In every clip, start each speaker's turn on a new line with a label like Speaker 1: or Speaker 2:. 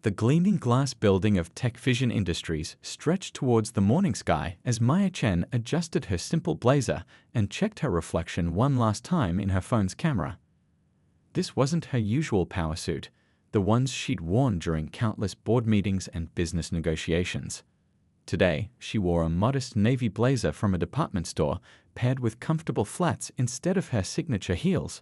Speaker 1: The gleaming glass building of TechVision Industries stretched towards the morning sky as Maya Chen adjusted her simple blazer and checked her reflection one last time in her phone's camera. This wasn't her usual power suit, the ones she'd worn during countless board meetings and business negotiations. Today, she wore a modest navy blazer from a department store paired with comfortable flats instead of her signature heels.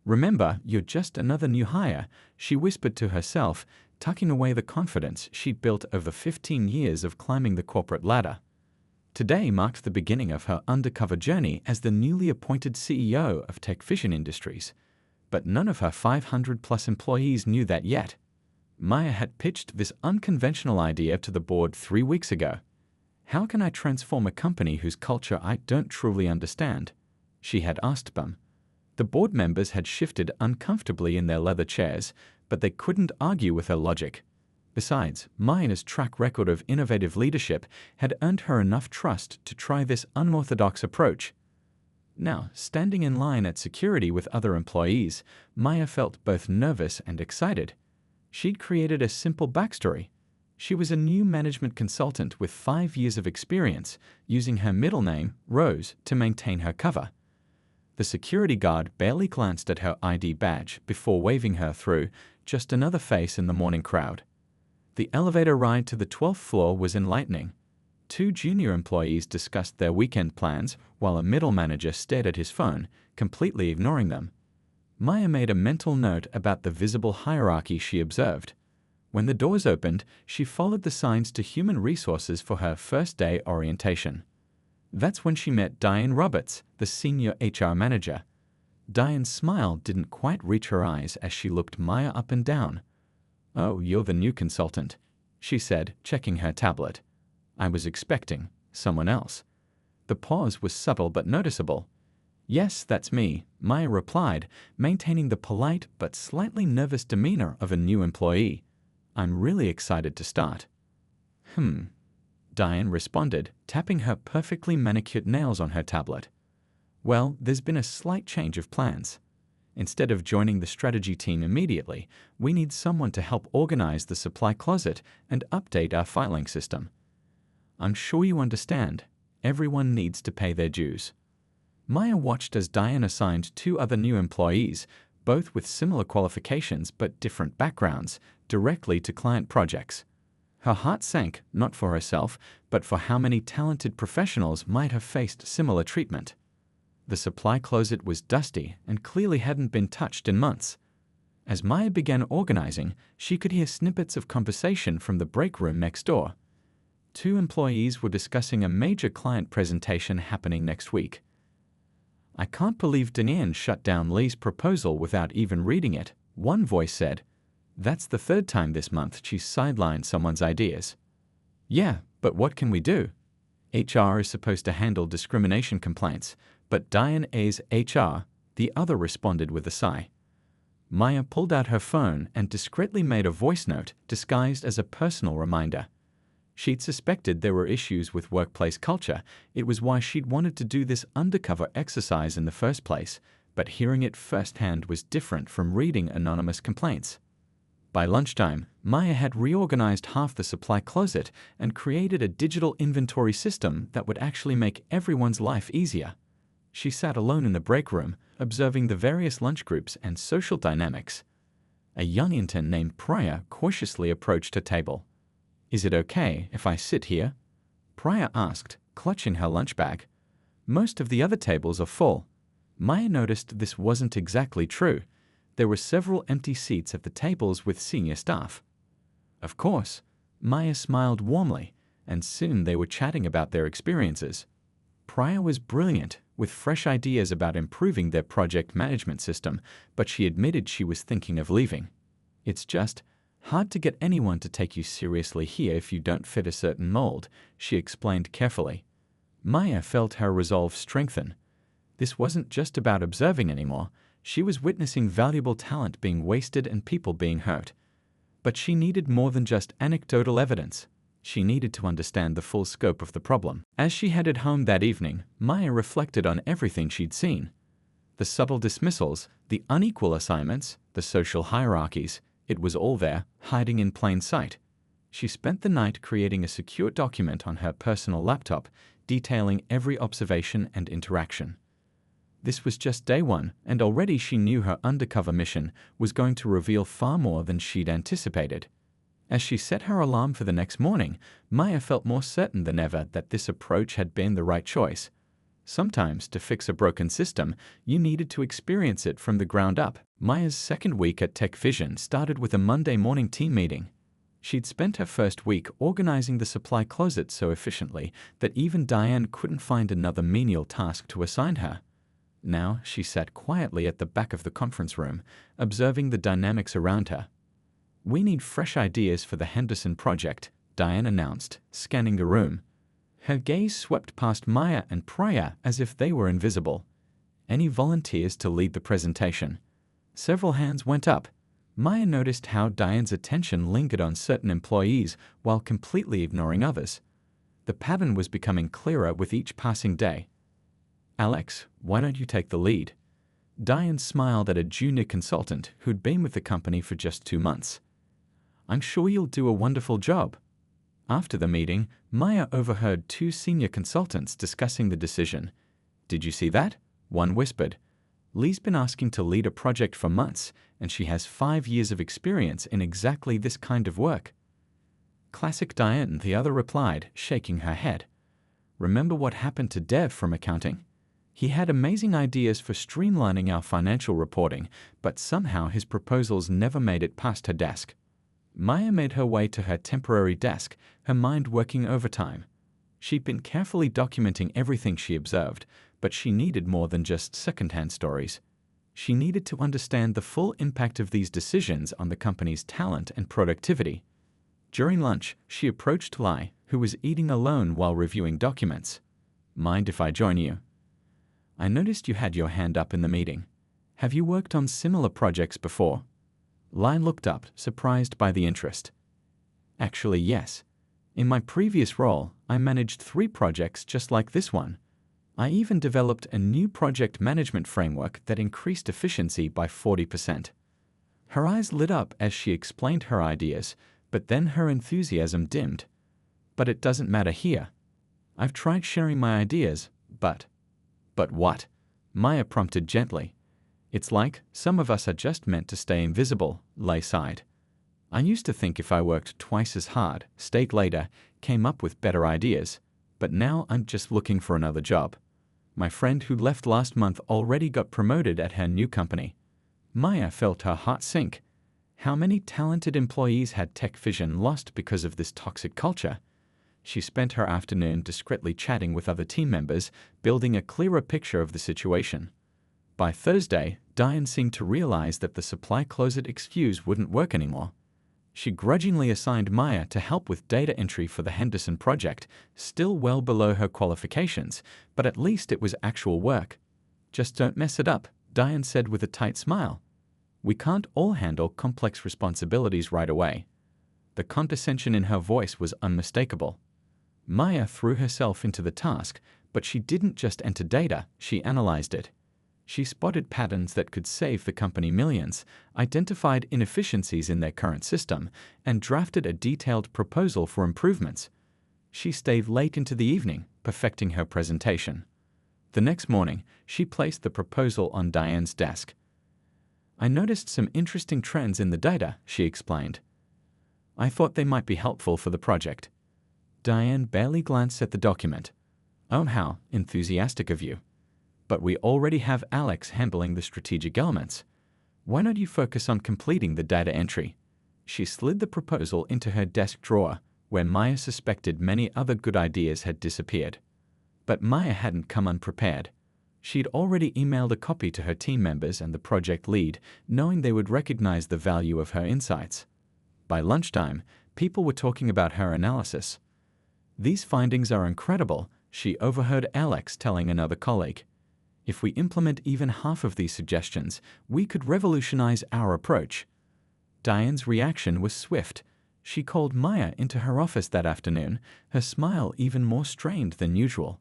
Speaker 1: "Remember, you're just another new hire," she whispered to herself, tucking away the confidence she'd built over 15 years of climbing the corporate ladder. Today marked the beginning of her undercover journey as the newly appointed CEO of TechVision Industries. But none of her 500-plus employees knew that yet. Maya had pitched this unconventional idea to the board 3 weeks ago. "How can I transform a company whose culture I don't truly understand?" she had asked them. The board members had shifted uncomfortably in their leather chairs, but they couldn't argue with her logic. Besides, Maya's track record of innovative leadership had earned her enough trust to try this unorthodox approach. Now, standing in line at security with other employees, Maya felt both nervous and excited. She'd created a simple backstory. She was a new management consultant with 5 years of experience, using her middle name, Rose, to maintain her cover. The security guard barely glanced at her ID badge before waving her through, just another face in the morning crowd. The elevator ride to the 12th floor was enlightening. 2 junior employees discussed their weekend plans while a middle manager stared at his phone, completely ignoring them. Maya made a mental note about the visible hierarchy she observed. When the doors opened, she followed the signs to Human Resources for her first day orientation. That's when she met Diane Roberts, the senior HR manager. Diane's smile didn't quite reach her eyes as she looked Maya up and down. "Oh, you're the new consultant," she said, checking her tablet. "I was expecting someone else." The pause was subtle but noticeable. "Yes, that's me," Maya replied, maintaining the polite but slightly nervous demeanor of a new employee. "I'm really excited to start." Diane responded, tapping her perfectly manicured nails on her tablet. "Well, there's been a slight change of plans. Instead of joining the strategy team immediately, we need someone to help organize the supply closet and update our filing system. I'm sure you understand, everyone needs to pay their dues." Maya watched as Diane assigned 2 other new employees, both with similar qualifications but different backgrounds, directly to client projects. Her heart sank, not for herself, but for how many talented professionals might have faced similar treatment. The supply closet was dusty and clearly hadn't been touched in months. As Maya began organizing, she could hear snippets of conversation from the break room next door. 2 employees were discussing a major client presentation happening next week. "I can't believe Diane shut down Lee's proposal without even reading it," one voice said. "That's the 3rd time this month she's sidelined someone's ideas." "Yeah, but what can we do? HR is supposed to handle discrimination complaints, but Diane A's HR," the other responded with a sigh. Maya pulled out her phone and discreetly made a voice note disguised as a personal reminder. She'd suspected there were issues with workplace culture. It was why she'd wanted to do this undercover exercise in the first place, but hearing it firsthand was different from reading anonymous complaints. By lunchtime, Maya had reorganized half the supply closet and created a digital inventory system that would actually make everyone's life easier. She sat alone in the break room, observing the various lunch groups and social dynamics. A young intern named Priya cautiously approached her table. "Is it okay if I sit here?" Priya asked, clutching her lunch bag. "Most of the other tables are full." Maya noticed this wasn't exactly true. There were several empty seats at the tables with senior staff. "Of course." Maya smiled warmly, and soon they were chatting about their experiences. Priya was brilliant, with fresh ideas about improving their project management system, but she admitted she was thinking of leaving. "It's just hard to get anyone to take you seriously here if you don't fit a certain mold," she explained carefully. Maya felt her resolve strengthen. This wasn't just about observing anymore. She was witnessing valuable talent being wasted and people being hurt. But she needed more than just anecdotal evidence. She needed to understand the full scope of the problem. As she headed home that evening, Maya reflected on everything she'd seen. The subtle dismissals, the unequal assignments, the social hierarchies. It was all there, hiding in plain sight. She spent the night creating a secure document on her personal laptop, detailing every observation and interaction. This was just day one, and already she knew her undercover mission was going to reveal far more than she'd anticipated. As she set her alarm for the next morning, Maya felt more certain than ever that this approach had been the right choice. Sometimes, to fix a broken system, you needed to experience it from the ground up. Maya's second week at Tech Vision started with a Monday morning team meeting. She'd spent her first week organizing the supply closet so efficiently that even Diane couldn't find another menial task to assign her. Now she sat quietly at the back of the conference room, observing the dynamics around her. "We need fresh ideas for the Henderson project," Diane announced, scanning the room. Her gaze swept past Maya and Priya as if they were invisible. "Any volunteers to lead the presentation?" Several hands went up. Maya noticed how Diane's attention lingered on certain employees while completely ignoring others. The pattern was becoming clearer with each passing day. "Alex, why don't you take the lead?" Diane smiled at a junior consultant who'd been with the company for just 2 months. "I'm sure you'll do a wonderful job." After the meeting, Maya overheard 2 senior consultants discussing the decision. "Did you see that?" One whispered. "Lee's been asking to lead a project for months, and she has 5 years of experience in exactly this kind of work." "Classic Diane," the other replied, shaking her head. "Remember what happened to Dev from accounting? He had amazing ideas for streamlining our financial reporting, but somehow his proposals never made it past her desk." Maya made her way to her temporary desk, her mind working overtime. She'd been carefully documenting everything she observed, but she needed more than just second-hand stories. She needed to understand the full impact of these decisions on the company's talent and productivity. During lunch, she approached Lai, who was eating alone while reviewing documents. "Mind if I join you? I noticed you had your hand up in the meeting. Have you worked on similar projects before?" Lai looked up, surprised by the interest. "Actually, yes. In my previous role, I managed 3 projects just like this one. I even developed a new project management framework that increased efficiency by 40%. Her eyes lit up as she explained her ideas, but then her enthusiasm dimmed. "But it doesn't matter here. I've tried sharing my ideas, but..." "But what?" Maya prompted gently. "It's like some of us are just meant to stay invisible," Lai sighed. "I used to think if I worked twice as hard, stayed later, came up with better ideas, but now I'm just looking for another job. My friend who left last month already got promoted at her new company." Maya felt her heart sink. How many talented employees had Tech Vision lost because of this toxic culture? She spent her afternoon discreetly chatting with other team members, building a clearer picture of the situation. By Thursday, Diane seemed to realize that the supply closet excuse wouldn't work anymore. She grudgingly assigned Maya to help with data entry for the Henderson project, still well below her qualifications, but at least it was actual work. "Just don't mess it up," Diane said with a tight smile. "We can't all handle complex responsibilities right away." The condescension in her voice was unmistakable. Maya threw herself into the task, but she didn't just enter data, she analyzed it. She spotted patterns that could save the company millions, identified inefficiencies in their current system, and drafted a detailed proposal for improvements. She stayed late into the evening, perfecting her presentation. The next morning, she placed the proposal on Diane's desk. "I noticed some interesting trends in the data," she explained. "I thought they might be helpful for the project." Diane barely glanced at the document. "Oh, how enthusiastic of you. But we already have Alex handling the strategic elements. Why don't you focus on completing the data entry?" She slid the proposal into her desk drawer, where Maya suspected many other good ideas had disappeared. But Maya hadn't come unprepared. She'd already emailed a copy to her team members and the project lead, knowing they would recognize the value of her insights. By lunchtime, people were talking about her analysis. "These findings are incredible," she overheard Alex telling another colleague. "If we implement even half of these suggestions, we could revolutionize our approach." Diane's reaction was swift. She called Maya into her office that afternoon, her smile even more strained than usual.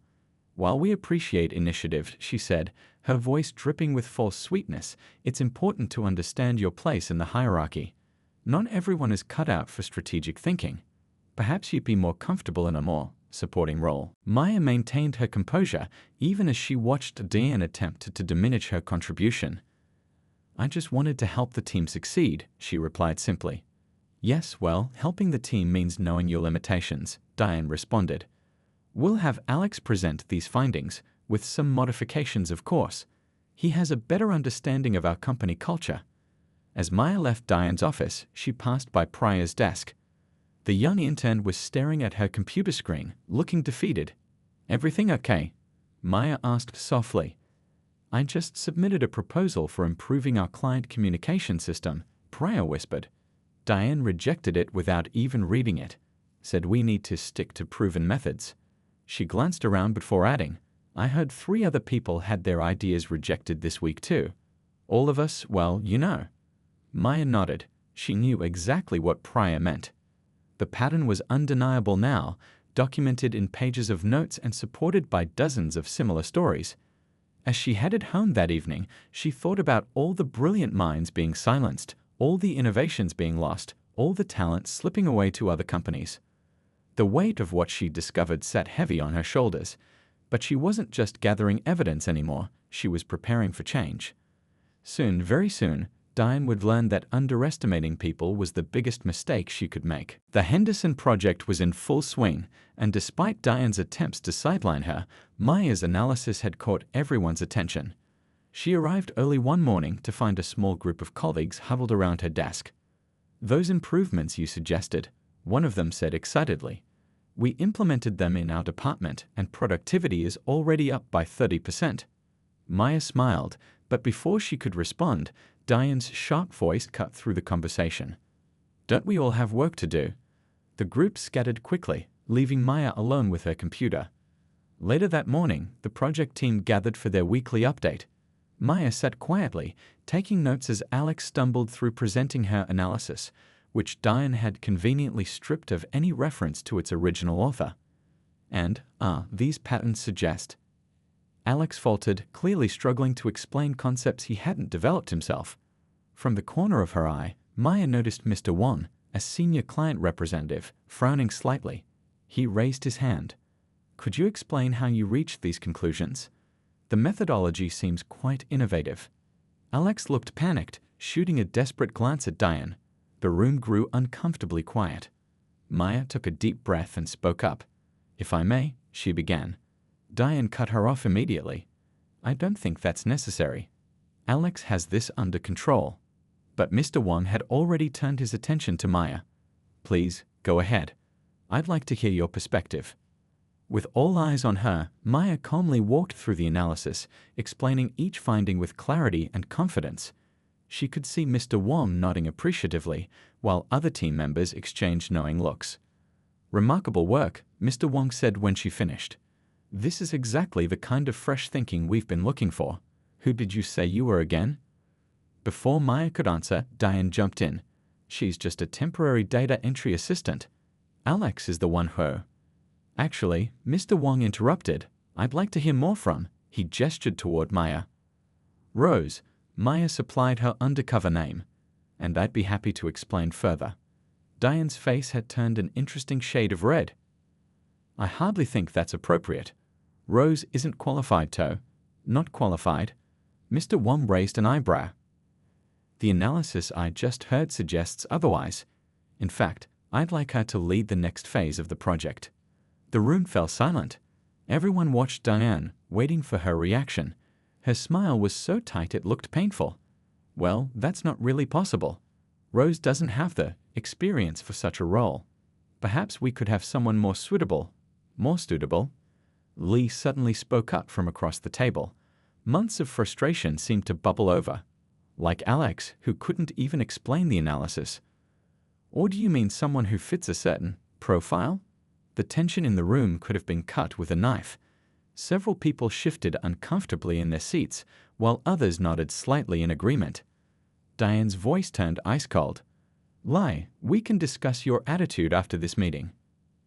Speaker 1: "While we appreciate initiative," she said, her voice dripping with false sweetness, "it's important to understand your place in the hierarchy. Not everyone is cut out for strategic thinking. Perhaps you'd be more comfortable in a more supporting role. Maya maintained her composure even as she watched Diane attempt to diminish her contribution. I just wanted to help the team succeed, she replied simply. Yes, well, helping the team means knowing your limitations, Diane responded. We'll have Alex present these findings, with some modifications of course. He has a better understanding of our company culture. As Maya left Diane's office, she passed by Pryor's desk. The young intern was staring at her computer screen, looking defeated. Everything okay? Maya asked softly. I just submitted a proposal for improving our client communication system, Pryor whispered. Diane rejected it without even reading it, said we need to stick to proven methods. She glanced around before adding, I heard 3 other people had their ideas rejected this week too. All of us, well, you know. Maya nodded. She knew exactly what Pryor meant. The pattern was undeniable now, documented in pages of notes and supported by dozens of similar stories. As she headed home that evening, she thought about all the brilliant minds being silenced, all the innovations being lost, all the talent slipping away to other companies. The weight of what she discovered sat heavy on her shoulders, but she wasn't just gathering evidence anymore, she was preparing for change. Soon, very soon, Diane would learn that underestimating people was the biggest mistake she could make. The Henderson project was in full swing, and despite Diane's attempts to sideline her, Maya's analysis had caught everyone's attention. She arrived early one morning to find a small group of colleagues huddled around her desk. Those improvements you suggested, one of them said excitedly. We implemented them in our department, and productivity is already up by 30%. Maya smiled, but before she could respond, Diane's sharp voice cut through the conversation. Don't we all have work to do? The group scattered quickly, leaving Maya alone with her computer. Later that morning, the project team gathered for their weekly update. Maya sat quietly, taking notes as Alex stumbled through presenting her analysis, which Diane had conveniently stripped of any reference to its original author. And, these patterns suggest. Alex faltered, clearly struggling to explain concepts he hadn't developed himself. From the corner of her eye, Maya noticed Mr. Wong, a senior client representative, frowning slightly. He raised his hand. Could you explain how you reached these conclusions? The methodology seems quite innovative. Alex looked panicked, shooting a desperate glance at Diane. The room grew uncomfortably quiet. Maya took a deep breath and spoke up. If I may, she began. Diane cut her off immediately. I don't think that's necessary. Alex has this under control. But Mr. Wong had already turned his attention to Maya. Please, go ahead. I'd like to hear your perspective. With all eyes on her, Maya calmly walked through the analysis, explaining each finding with clarity and confidence. She could see Mr. Wong nodding appreciatively, while other team members exchanged knowing looks. Remarkable work, Mr. Wong said when she finished. This is exactly the kind of fresh thinking we've been looking for. Who did you say you were again? Before Maya could answer, Diane jumped in. She's just a temporary data entry assistant. Alex is the one who... Actually, Mr. Wong interrupted. I'd like to hear more from. He gestured toward Maya. Rose. Maya supplied her undercover name. And I'd be happy to explain further. Diane's face had turned an interesting shade of red. I hardly think that's appropriate. Rose isn't qualified, To. Not qualified. Mr. Wong raised an eyebrow. The analysis I just heard suggests otherwise. In fact, I'd like her to lead the next phase of the project. The room fell silent. Everyone watched Diane, waiting for her reaction. Her smile was so tight it looked painful. Well, that's not really possible. Rose doesn't have the experience for such a role. Perhaps we could have someone more suitable. More suitable? Lee suddenly spoke up from across the table. Months of frustration seemed to bubble over. Like Alex, who couldn't even explain the analysis. Or do you mean someone who fits a certain profile? The tension in the room could have been cut with a knife. Several people shifted uncomfortably in their seats, while others nodded slightly in agreement. Diane's voice turned ice-cold. Lai, we can discuss your attitude after this meeting.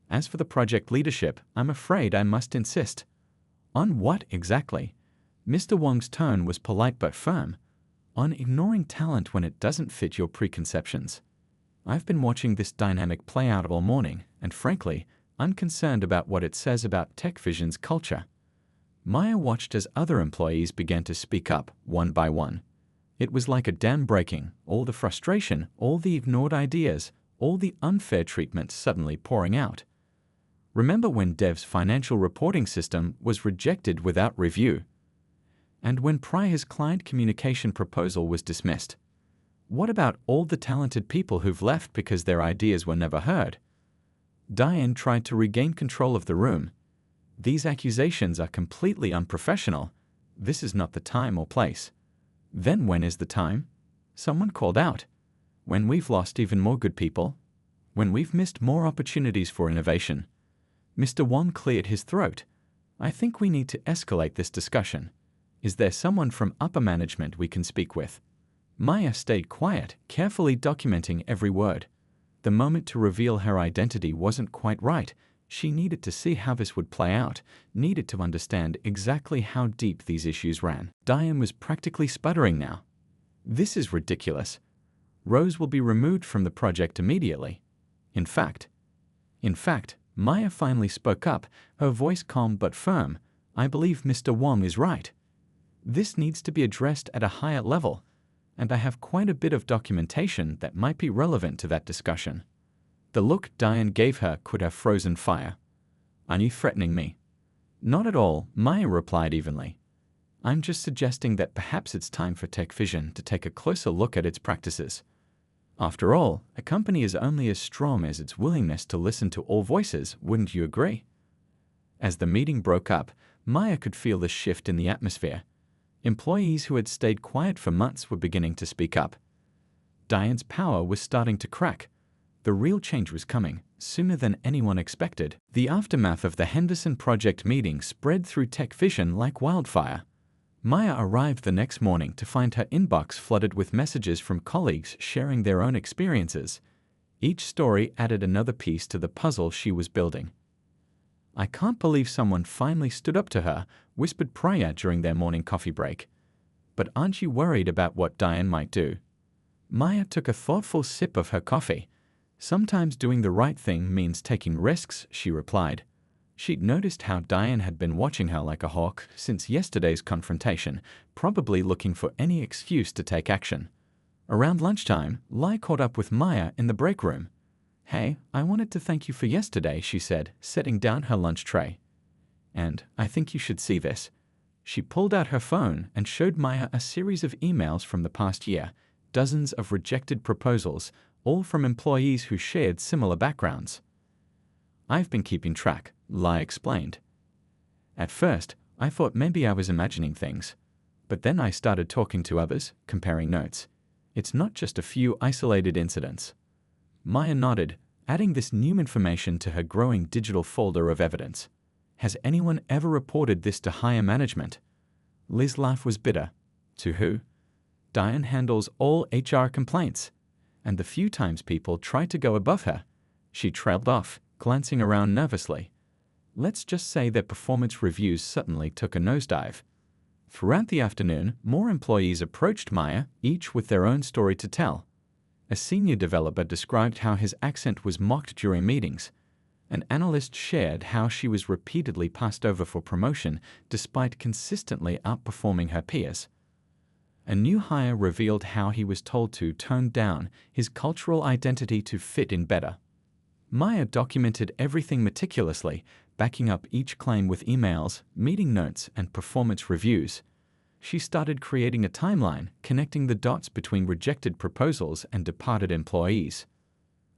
Speaker 1: As for the project leadership, I'm afraid I must insist. On what exactly? Mr. Wong's tone was polite but firm. On ignoring talent when it doesn't fit your preconceptions. I've been watching this dynamic play out all morning, and frankly, I'm concerned about what it says about TechVision's culture. Maya watched as other employees began to speak up, one by one. It was like a dam breaking, all the frustration, all the ignored ideas, all the unfair treatment suddenly pouring out. Remember when Dev's financial reporting system was rejected without review? And when Prior's client communication proposal was dismissed? What about all the talented people who've left because their ideas were never heard? Diane tried to regain control of the room. These accusations are completely unprofessional. This is not the time or place. Then when is the time? Someone called out. When we've lost even more good people? When we've missed more opportunities for innovation? Mr. Wong cleared his throat. I think we need to escalate this discussion. Is there someone from upper management we can speak with? Maya stayed quiet, carefully documenting every word. The moment to reveal her identity wasn't quite right. She needed to see how this would play out, needed to understand exactly how deep these issues ran. Diane was practically sputtering now. This is ridiculous. Rose will be removed from the project immediately. In fact, Maya finally spoke up, her voice calm but firm. I believe Mr. Wong is right. This needs to be addressed at a higher level, and I have quite a bit of documentation that might be relevant to that discussion. The look Diane gave her could have frozen fire. Are you threatening me? Not at all, Maya replied evenly. I'm just suggesting that perhaps it's time for TechVision to take a closer look at its practices. After all, a company is only as strong as its willingness to listen to all voices, wouldn't you agree? As the meeting broke up, Maya could feel the shift in the atmosphere. Employees who had stayed quiet for months were beginning to speak up. Diane's power was starting to crack. The real change was coming, sooner than anyone expected. The aftermath of the Henderson Project meeting spread through TechVision like wildfire. Maya arrived the next morning to find her inbox flooded with messages from colleagues sharing their own experiences. Each story added another piece to the puzzle she was building. I can't believe someone finally stood up to her, whispered Priya during their morning coffee break. But aren't you worried about what Diane might do? Maya took a thoughtful sip of her coffee. Sometimes doing the right thing means taking risks, she replied. She'd noticed how Diane had been watching her like a hawk since yesterday's confrontation, probably looking for any excuse to take action. Around lunchtime, Lai caught up with Maya in the break room. Hey, I wanted to thank you for yesterday, she said, setting down her lunch tray. And I think you should see this. She pulled out her phone and showed Maya a series of emails from the past year, dozens of rejected proposals, all from employees who shared similar backgrounds. I've been keeping track, Lai explained. At first, I thought maybe I was imagining things. But then I started talking to others, comparing notes. It's not just a few isolated incidents. Maya nodded, adding this new information to her growing digital folder of evidence. Has anyone ever reported this to higher management? Liz's laugh was bitter. To who? Diane handles all HR complaints. And the few times people try to go above her, she trailed off, glancing around nervously. Let's just say their performance reviews suddenly took a nosedive. Throughout the afternoon, more employees approached Maya, each with their own story to tell. A senior developer described how his accent was mocked during meetings. An analyst shared how she was repeatedly passed over for promotion despite consistently outperforming her peers. A new hire revealed how he was told to tone down his cultural identity to fit in better. Maya documented everything meticulously, backing up each claim with emails, meeting notes, and performance reviews. She started creating a timeline, connecting the dots between rejected proposals and departed employees.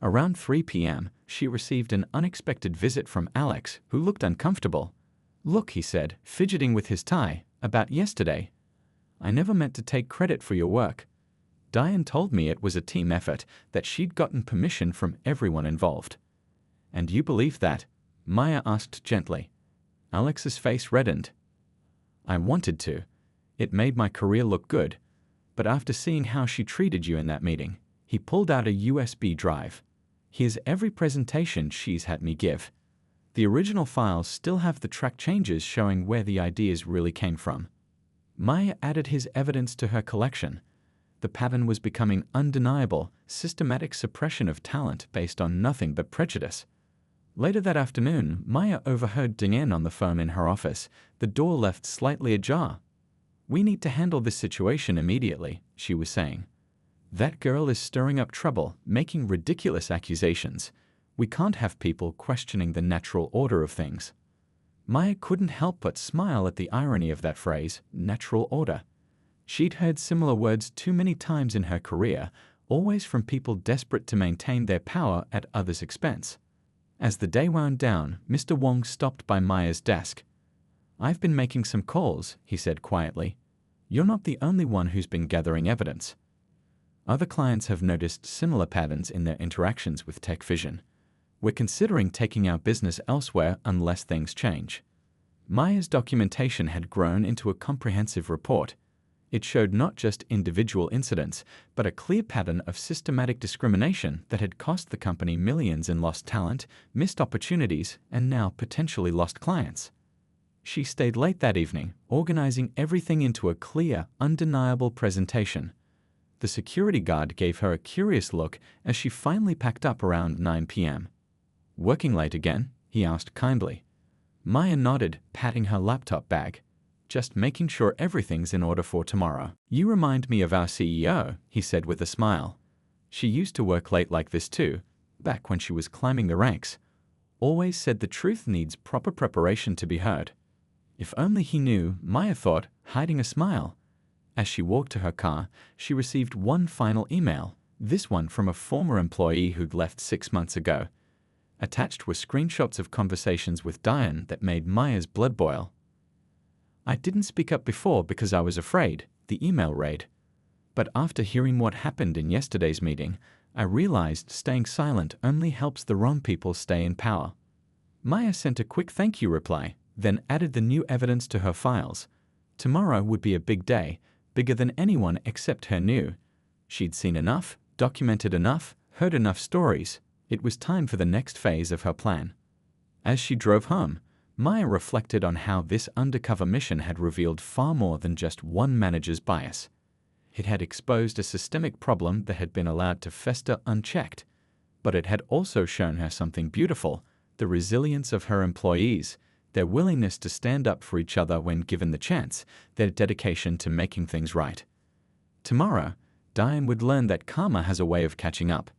Speaker 1: Around 3 p.m., she received an unexpected visit from Alex, who looked uncomfortable. Look, he said, fidgeting with his tie, about yesterday. I never meant to take credit for your work. Diane told me it was a team effort, that she'd gotten permission from everyone involved. And you believe that? Maya asked gently. Alex's face reddened. I wanted to. It made my career look good. But after seeing how she treated you in that meeting, he pulled out a USB drive. Here's every presentation she's had me give. The original files still have the track changes showing where the ideas really came from. Maya added his evidence to her collection. The pattern was becoming undeniable, systematic suppression of talent based on nothing but prejudice. Later that afternoon, Maya overheard Diane on the phone in her office, the door left slightly ajar. "We need to handle this situation immediately," she was saying. "That girl is stirring up trouble, making ridiculous accusations. We can't have people questioning the natural order of things." Maya couldn't help but smile at the irony of that phrase, natural order. She'd heard similar words too many times in her career, always from people desperate to maintain their power at others' expense. As the day wound down, Mr. Wong stopped by Maya's desk. "I've been making some calls," he said quietly. "You're not the only one who's been gathering evidence. Other clients have noticed similar patterns in their interactions with TechVision. We're considering taking our business elsewhere unless things change." Maya's documentation had grown into a comprehensive report. It showed not just individual incidents, but a clear pattern of systematic discrimination that had cost the company millions in lost talent, missed opportunities, and now potentially lost clients. She stayed late that evening, organizing everything into a clear, undeniable presentation. The security guard gave her a curious look as she finally packed up around 9 p.m. "Working late again?" he asked kindly. Maya nodded, patting her laptop bag. "Just making sure everything's in order for tomorrow." "You remind me of our CEO," he said with a smile. "She used to work late like this too, back when she was climbing the ranks. Always said the truth needs proper preparation to be heard." If only he knew, Maya thought, hiding a smile. As she walked to her car, she received one final email, this one from a former employee who'd left 6 months ago. Attached were screenshots of conversations with Diane that made Maya's blood boil. "I didn't speak up before because I was afraid," the email read. "But after hearing what happened in yesterday's meeting, I realized staying silent only helps the wrong people stay in power." Maya sent a quick thank you reply, then added the new evidence to her files. Tomorrow would be a big day, bigger than anyone except her knew. She'd seen enough, documented enough, heard enough stories. It was time for the next phase of her plan. As she drove home, Maya reflected on how this undercover mission had revealed far more than just one manager's bias. It had exposed a systemic problem that had been allowed to fester unchecked. But it had also shown her something beautiful, the resilience of her employees, their willingness to stand up for each other when given the chance, their dedication to making things right. Tomorrow, Diane would learn that karma has a way of catching up.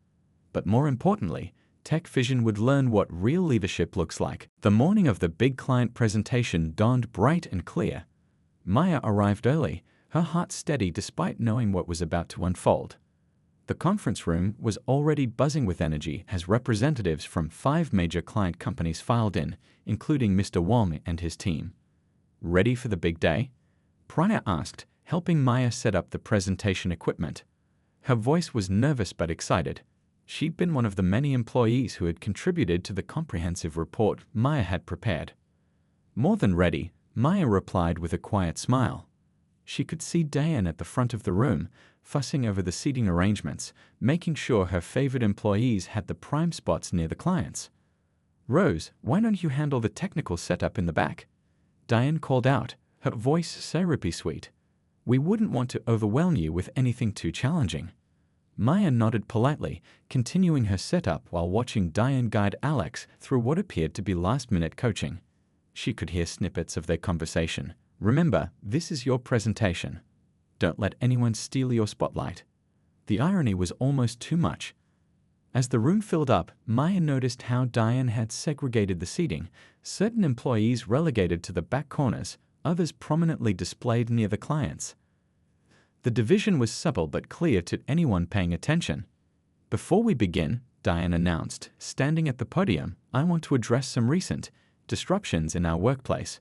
Speaker 1: But more importantly, TechVision would learn what real leadership looks like. The morning of the big client presentation dawned bright and clear. Maya arrived early, her heart steady despite knowing what was about to unfold. The conference room was already buzzing with energy as representatives from 5 major client companies filed in, including Mr. Wong and his team. "Ready for the big day?" Priya asked, helping Maya set up the presentation equipment. Her voice was nervous but excited. She'd been one of the many employees who had contributed to the comprehensive report Maya had prepared. "More than ready," Maya replied with a quiet smile. She could see Diane at the front of the room, fussing over the seating arrangements, making sure her favorite employees had the prime spots near the clients. "Rose, why don't you handle the technical setup in the back?" Diane called out, her voice syrupy sweet. "We wouldn't want to overwhelm you with anything too challenging." Maya nodded politely, continuing her setup while watching Diane guide Alex through what appeared to be last-minute coaching. She could hear snippets of their conversation. "Remember, this is your presentation. Don't let anyone steal your spotlight." The irony was almost too much. As the room filled up, Maya noticed how Diane had segregated the seating, certain employees relegated to the back corners, others prominently displayed near the clients. The division was subtle but clear to anyone paying attention. "Before we begin," Diane announced, standing at the podium, "I want to address some recent disruptions in our workplace.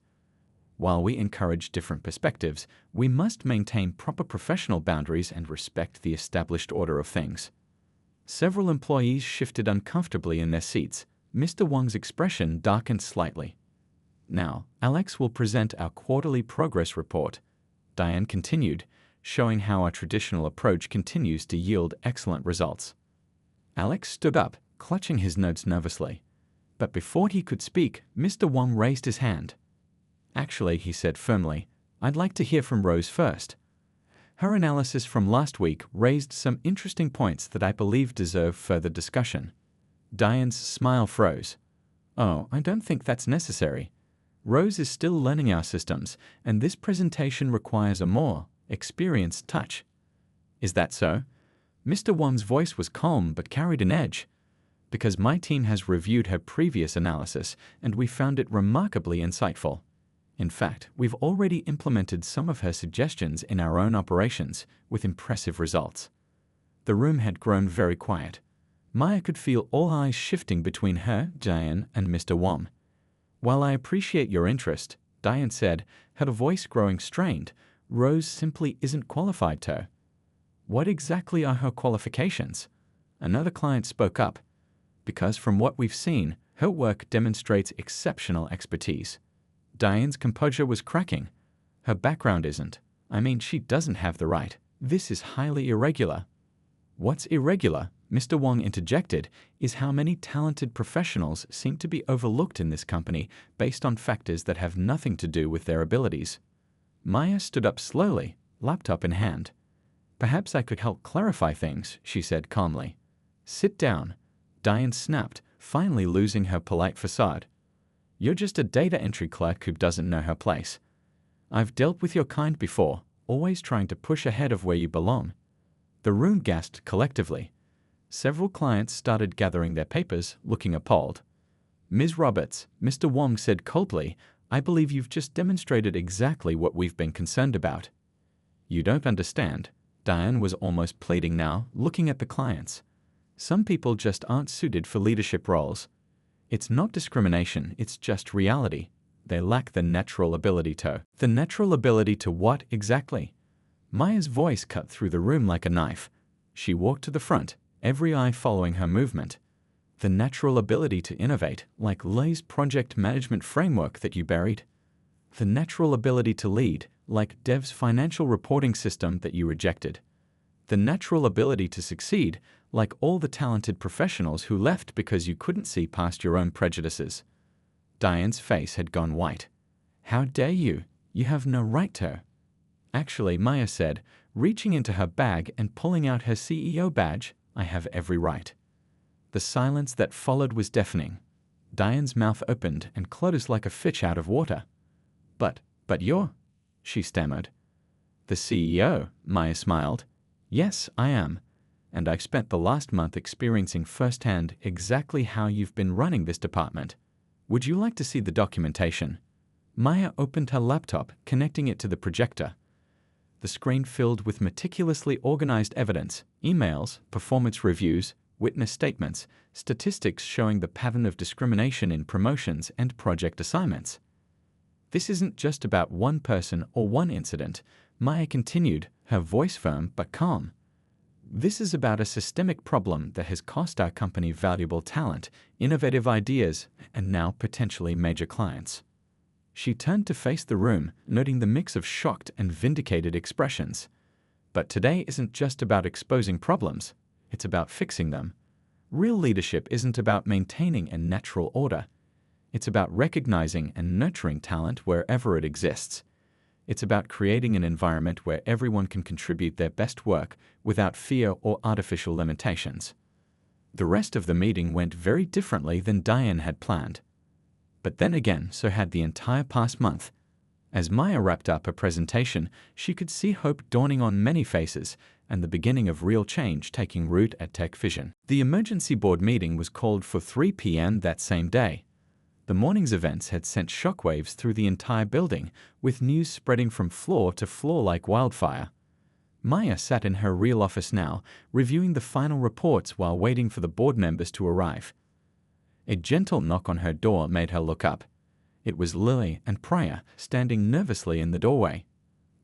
Speaker 1: While we encourage different perspectives, we must maintain proper professional boundaries and respect the established order of things." Several employees shifted uncomfortably in their seats. Mr. Wong's expression darkened slightly. "Now, Alex will present our quarterly progress report," Diane continued, showing how our traditional approach continues to yield excellent results. Alex stood up, clutching his notes nervously. But before he could speak, Mr. Wong raised his hand. "Actually," he said firmly, "I'd like to hear from Rose first." Her analysis from last week raised some interesting points that I believe deserve further discussion. Diane's smile froze. Oh, I don't think that's necessary. Rose is still learning our systems, and this presentation requires a more experienced touch. Is that so? Mr. Wong's voice was calm but carried an edge. Because my team has reviewed her previous analysis, and we found it remarkably insightful. In fact, we've already implemented some of her suggestions in our own operations, with impressive results. The room had grown very quiet. Maya could feel all eyes shifting between her, Diane, and Mr. Wong. While I appreciate your interest, Diane said, her voice growing strained, Rose simply isn't qualified to. What exactly are her qualifications? Another client spoke up. Because from what we've seen, her work demonstrates exceptional expertise. Diane's composure was cracking. Her background isn't. I mean, she doesn't have the right. This is highly irregular. What's irregular, Mr. Wong interjected, is how many talented professionals seem to be overlooked in this company based on factors that have nothing to do with their abilities. Maya stood up slowly, laptop in hand. Perhaps I could help clarify things, she said calmly. Sit down. Diane snapped, finally losing her polite facade. You're just a data entry clerk who doesn't know her place. I've dealt with your kind before, always trying to push ahead of where you belong. The room gasped collectively. Several clients started gathering their papers, looking appalled. Ms. Roberts, Mr. Wong said coldly, I believe you've just demonstrated exactly what we've been concerned about. You don't understand. Diane was almost pleading now, looking at the clients. Some people just aren't suited for leadership roles. It's not discrimination, it's just reality. They lack the natural ability to. The natural ability to what exactly? Maya's voice cut through the room like a knife. She walked to the front, every eye following her movement. The natural ability to innovate, like Lay's project management framework that you buried. The natural ability to lead, like Dev's financial reporting system that you rejected. The natural ability to succeed, like all the talented professionals who left because you couldn't see past your own prejudices. Diane's face had gone white. How dare you? You have no right to. Actually, Maya said, reaching into her bag and pulling out her CEO badge, I have every right. The silence that followed was deafening. Diane's mouth opened and closed like a fish out of water. But you're, she stammered. The CEO, Maya smiled. Yes, I am. And I've spent the last month experiencing firsthand exactly how you've been running this department. Would you like to see the documentation? Maya opened her laptop, connecting it to the projector. The screen filled with meticulously organized evidence, emails, performance reviews, witness statements, statistics showing the pattern of discrimination in promotions and project assignments. This isn't just about one person or one incident, Maya continued, her voice firm but calm. This is about a systemic problem that has cost our company valuable talent, innovative ideas, and now potentially major clients. She turned to face the room, noting the mix of shocked and vindicated expressions. But today isn't just about exposing problems, it's about fixing them. Real leadership isn't about maintaining a natural order. It's about recognizing and nurturing talent wherever it exists. It's about creating an environment where everyone can contribute their best work without fear or artificial limitations. The rest of the meeting went very differently than Diane had planned. But then again, so had the entire past month. As Maya wrapped up her presentation, she could see hope dawning on many faces and the beginning of real change taking root at TechVision. The emergency board meeting was called for 3 p.m. that same day. The morning's events had sent shockwaves through the entire building, with news spreading from floor to floor like wildfire. Maya sat in her real office now, reviewing the final reports while waiting for the board members to arrive. A gentle knock on her door made her look up. It was Lily and Priya, standing nervously in the doorway.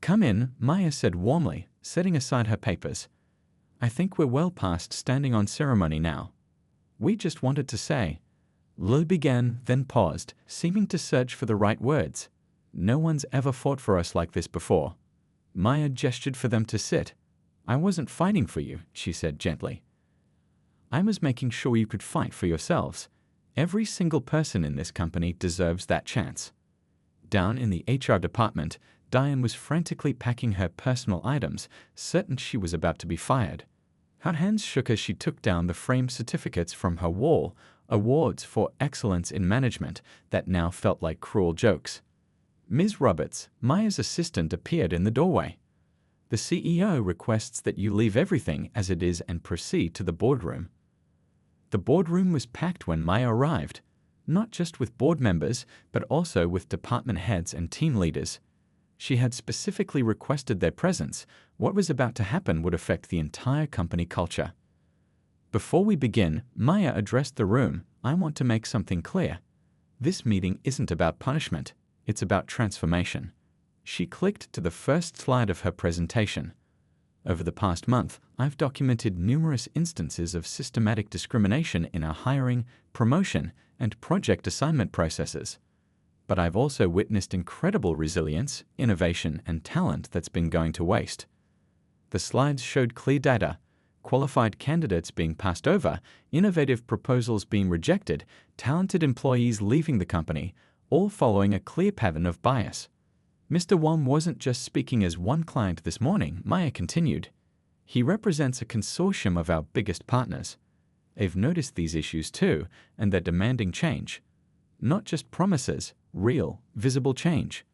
Speaker 1: Come in, Maya said warmly, setting aside her papers. I think we're well past standing on ceremony now. We just wanted to say. Lily began, then paused, seeming to search for the right words. No one's ever fought for us like this before. Maya gestured for them to sit. I wasn't fighting for you, she said gently. I was making sure you could fight for yourselves. Every single person in this company deserves that chance. Down in the HR department, Diane was frantically packing her personal items, certain she was about to be fired. Her hands shook as she took down the framed certificates from her wall, awards for excellence in management that now felt like cruel jokes. Ms. Roberts, Maya's assistant, appeared in the doorway. The CEO requests that you leave everything as it is and proceed to the boardroom. The boardroom was packed when Maya arrived, not just with board members, but also with department heads and team leaders. She had specifically requested their presence. What was about to happen would affect the entire company culture. Before we begin, Maya addressed the room. I want to make something clear. This meeting isn't about punishment. It's about transformation. She clicked to the first slide of her presentation. Over the past month, I've documented numerous instances of systematic discrimination in our hiring, promotion, and project assignment processes. But I've also witnessed incredible resilience, innovation, and talent that's been going to waste. The slides showed clear data, qualified candidates being passed over, innovative proposals being rejected, talented employees leaving the company, all following a clear pattern of bias. Mr. Wong wasn't just speaking as one client this morning, Maya continued. He represents a consortium of our biggest partners. They've noticed these issues too, and they're demanding change. Not just promises, real, visible change.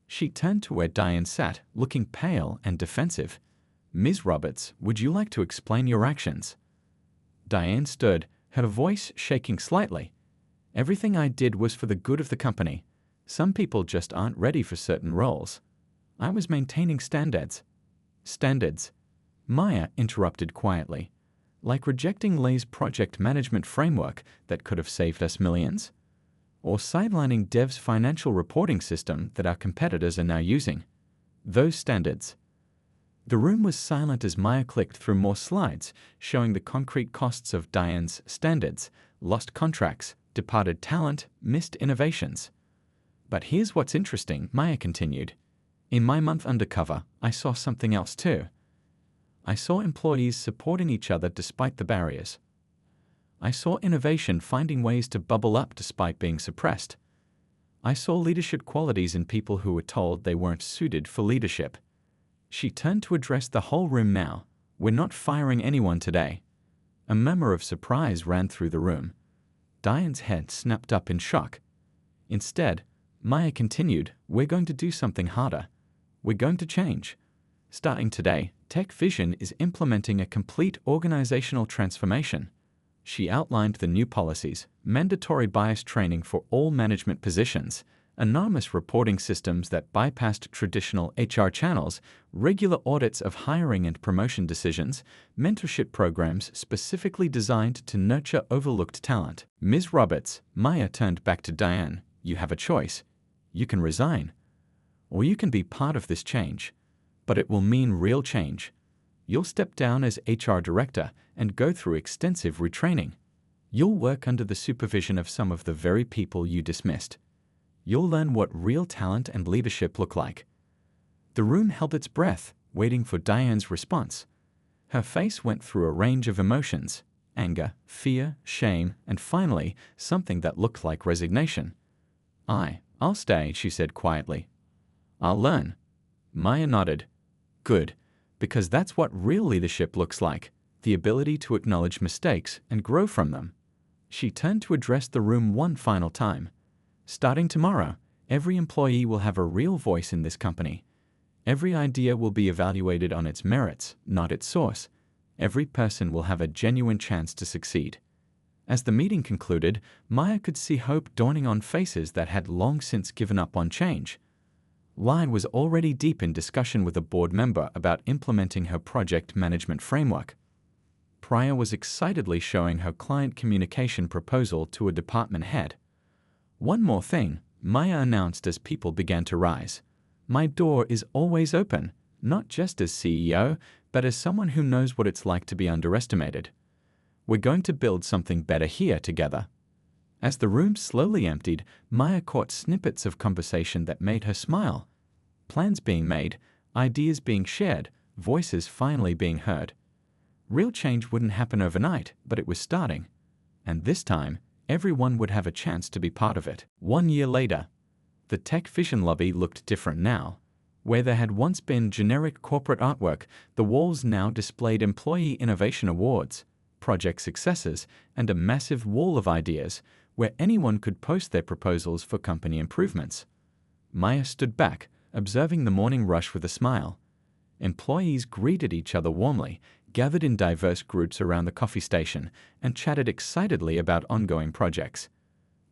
Speaker 1: She turned to where Diane sat, looking pale and defensive. Ms. Roberts, would you like to explain your actions? Diane stood, her voice shaking slightly. Everything I did was for the good of the company. Some people just aren't ready for certain roles. I was maintaining standards. Standards? Maya interrupted quietly. Like rejecting Lay's project management framework that could have saved us millions? Or sidelining Dev's financial reporting system that our competitors are now using? Those standards. The room was silent as Maya clicked through more slides, showing the concrete costs of Diane's standards, lost contracts, departed talent, missed innovations. But here's what's interesting, Maya continued. In my month undercover, I saw something else too. I saw employees supporting each other despite the barriers. I saw innovation finding ways to bubble up despite being suppressed. I saw leadership qualities in people who were told they weren't suited for leadership. She turned to address the whole room now. We're not firing anyone today. A murmur of surprise ran through the room. Diane's head snapped up in shock. Instead, Maya continued, we're going to do something harder. We're going to change. Starting today, Tech Vision is implementing a complete organizational transformation. She outlined the new policies, mandatory bias training for all management positions, anonymous reporting systems that bypassed traditional HR channels, regular audits of hiring and promotion decisions, mentorship programs specifically designed to nurture overlooked talent. Ms. Roberts, Maya turned back to Diane. You have a choice. You can resign, or you can be part of this change. But it will mean real change. You'll step down as HR director and go through extensive retraining. You'll work under the supervision of some of the very people you dismissed. You'll learn what real talent and leadership look like. The room held its breath, waiting for Diane's response. Her face went through a range of emotions: anger, fear, shame, and finally, something that looked like resignation. I'll stay, she said quietly. I'll learn. Maya nodded. Good, because that's what real leadership looks like, the ability to acknowledge mistakes and grow from them. She turned to address the room one final time. Starting tomorrow, every employee will have a real voice in this company. Every idea will be evaluated on its merits, not its source. Every person will have a genuine chance to succeed. As the meeting concluded, Maya could see hope dawning on faces that had long since given up on change. Lyle was already deep in discussion with a board member about implementing her project management framework. Priya was excitedly showing her client communication proposal to a department head. One more thing, Maya announced as people began to rise. My door is always open, not just as CEO, but as someone who knows what it's like to be underestimated. We're going to build something better here together. As the room slowly emptied, Maya caught snippets of conversation that made her smile. Plans being made, ideas being shared, voices finally being heard. Real change wouldn't happen overnight, but it was starting. And this time, everyone would have a chance to be part of it. 1 year later, the Tech Vision lobby looked different now. Where there had once been generic corporate artwork, the walls now displayed employee innovation awards, project successes, and a massive wall of ideas where anyone could post their proposals for company improvements. Maya stood back, observing the morning rush with a smile. Employees greeted each other warmly, gathered in diverse groups around the coffee station, and chatted excitedly about ongoing projects.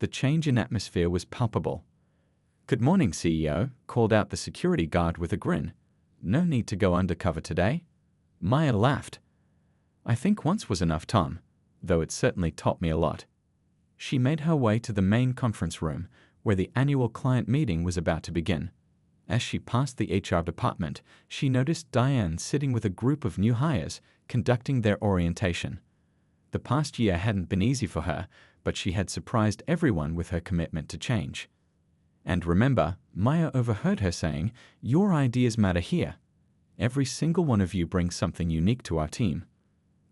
Speaker 1: The change in atmosphere was palpable. "Good morning, CEO," called out the security guard with a grin. "No need to go undercover today." Maya laughed. "I think once was enough, Tom, though it certainly taught me a lot." She made her way to the main conference room, where the annual client meeting was about to begin. As she passed the HR department, she noticed Diane sitting with a group of new hires, conducting their orientation. The past year hadn't been easy for her, but she had surprised everyone with her commitment to change. And remember, Maya overheard her saying, "Your ideas matter here. Every single one of you brings something unique to our team."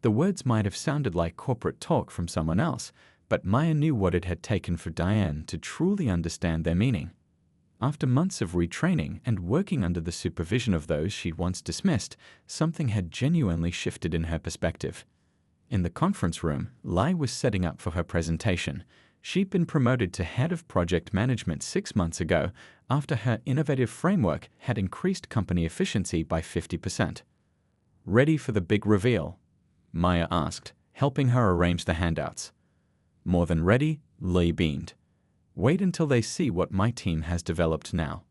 Speaker 1: The words might have sounded like corporate talk from someone else, but Maya knew what it had taken for Diane to truly understand their meaning. After months of retraining and working under the supervision of those she'd once dismissed, something had genuinely shifted in her perspective. In the conference room, Lai was setting up for her presentation. She'd been promoted to head of project management 6 months ago after her innovative framework had increased company efficiency by 50%. "Ready for the big reveal?" Maya asked, helping her arrange the handouts. "More than ready," Lai beamed. "Wait until they see what my team has developed now."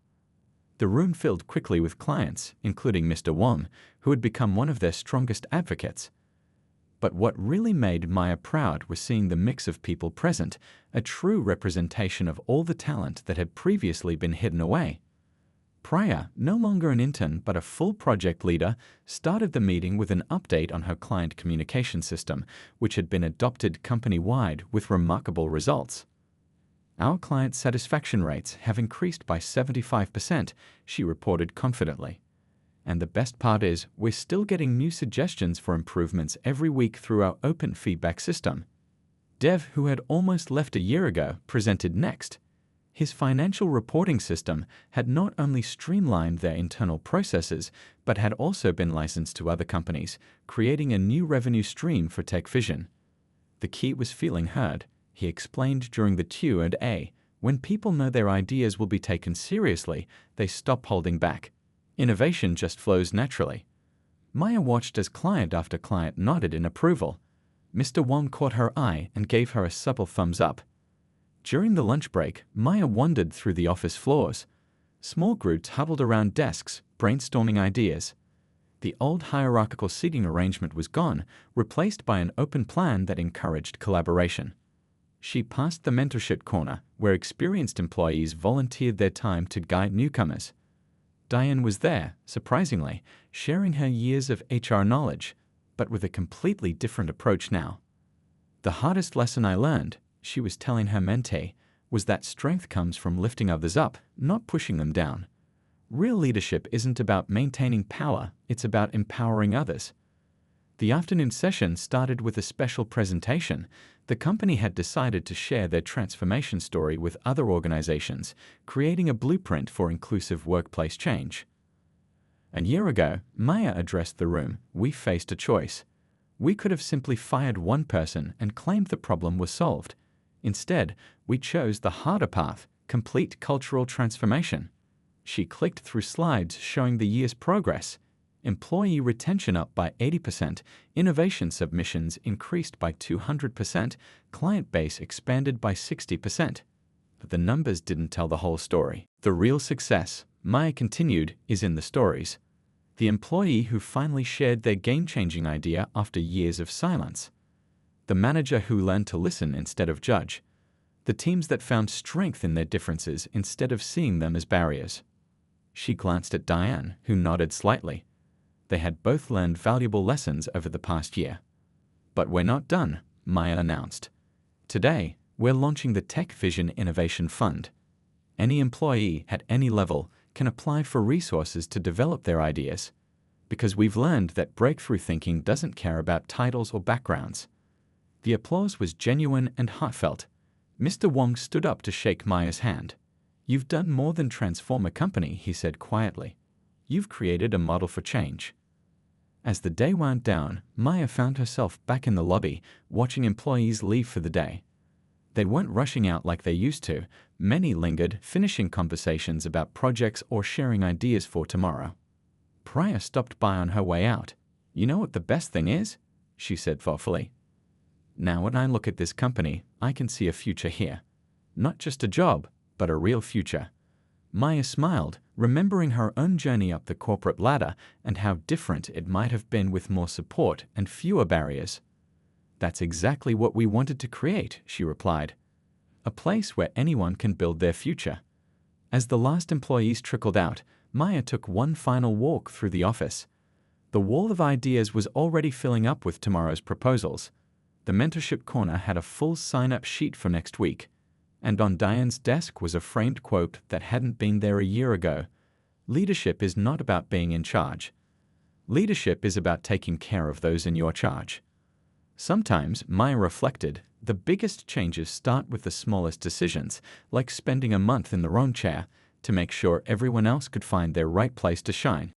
Speaker 1: The room filled quickly with clients, including Mr. Wong, who had become one of their strongest advocates. But what really made Maya proud was seeing the mix of people present, a true representation of all the talent that had previously been hidden away. Priya, no longer an intern but a full project leader, started the meeting with an update on her client communication system, which had been adopted company-wide with remarkable results. "Our client satisfaction rates have increased by 75%, she reported confidently. "And the best part is, we're still getting new suggestions for improvements every week through our open feedback system." Dev, who had almost left a year ago, presented next. His financial reporting system had not only streamlined their internal processes, but had also been licensed to other companies, creating a new revenue stream for TechVision. The key was feeling heard, he explained during the Q&A. When people know their ideas will be taken seriously, they stop holding back. Innovation just flows naturally. Maya watched as client after client nodded in approval. Mr. Wong caught her eye and gave her a supple thumbs up. During the lunch break, Maya wandered through the office floors. Small groups huddled around desks, brainstorming ideas. The old hierarchical seating arrangement was gone, replaced by an open plan that encouraged collaboration. She passed the mentorship corner, where experienced employees volunteered their time to guide newcomers. Diane was there, surprisingly, sharing her years of HR knowledge, but with a completely different approach now. "The hardest lesson I learned," she was telling her mentee, "was that strength comes from lifting others up, not pushing them down. Real leadership isn't about maintaining power, it's about empowering others." The afternoon session started with a special presentation. The company had decided to share their transformation story with other organizations, creating a blueprint for inclusive workplace change. A year ago, Maya addressed the room. "We faced a choice. We could have simply fired one person and claimed the problem was solved. Instead, we chose the harder path, complete cultural transformation." She clicked through slides showing the year's progress. Employee retention up by 80%, innovation submissions increased by 200%, client base expanded by 60%. But the numbers didn't tell the whole story. The real success, Maya continued, is in the stories. The employee who finally shared their game-changing idea after years of silence. The manager who learned to listen instead of judge. The teams that found strength in their differences instead of seeing them as barriers. She glanced at Diane, who nodded slightly. They had both learned valuable lessons over the past year. "But we're not done," Maya announced. "Today, we're launching the TechVision Innovation Fund. Any employee at any level can apply for resources to develop their ideas, because we've learned that breakthrough thinking doesn't care about titles or backgrounds." The applause was genuine and heartfelt. Mr. Wong stood up to shake Maya's hand. "You've done more than transform a company," he said quietly. You've created a model for change. As the day wound down, Maya found herself back in the lobby, watching employees leave for the day. They weren't rushing out like they used to. Many lingered, finishing conversations about projects or sharing ideas for tomorrow. Priya stopped by on her way out. "You know what the best thing is?" she said thoughtfully. "Now when I look at this company, I can see a future here. Not just a job, but a real future." Maya smiled, remembering her own journey up the corporate ladder and how different it might have been with more support and fewer barriers. "That's exactly what we wanted to create," she replied. "A place where anyone can build their future." As the last employees trickled out, Maya took one final walk through the office. The wall of ideas was already filling up with tomorrow's proposals. The mentorship corner had a full sign-up sheet for next week, and on Diane's desk was a framed quote that hadn't been there a year ago. "Leadership is not about being in charge. Leadership is about taking care of those in your charge." Sometimes, Maya reflected, the biggest changes start with the smallest decisions, like spending a month in the wrong chair, to make sure everyone else could find their right place to shine.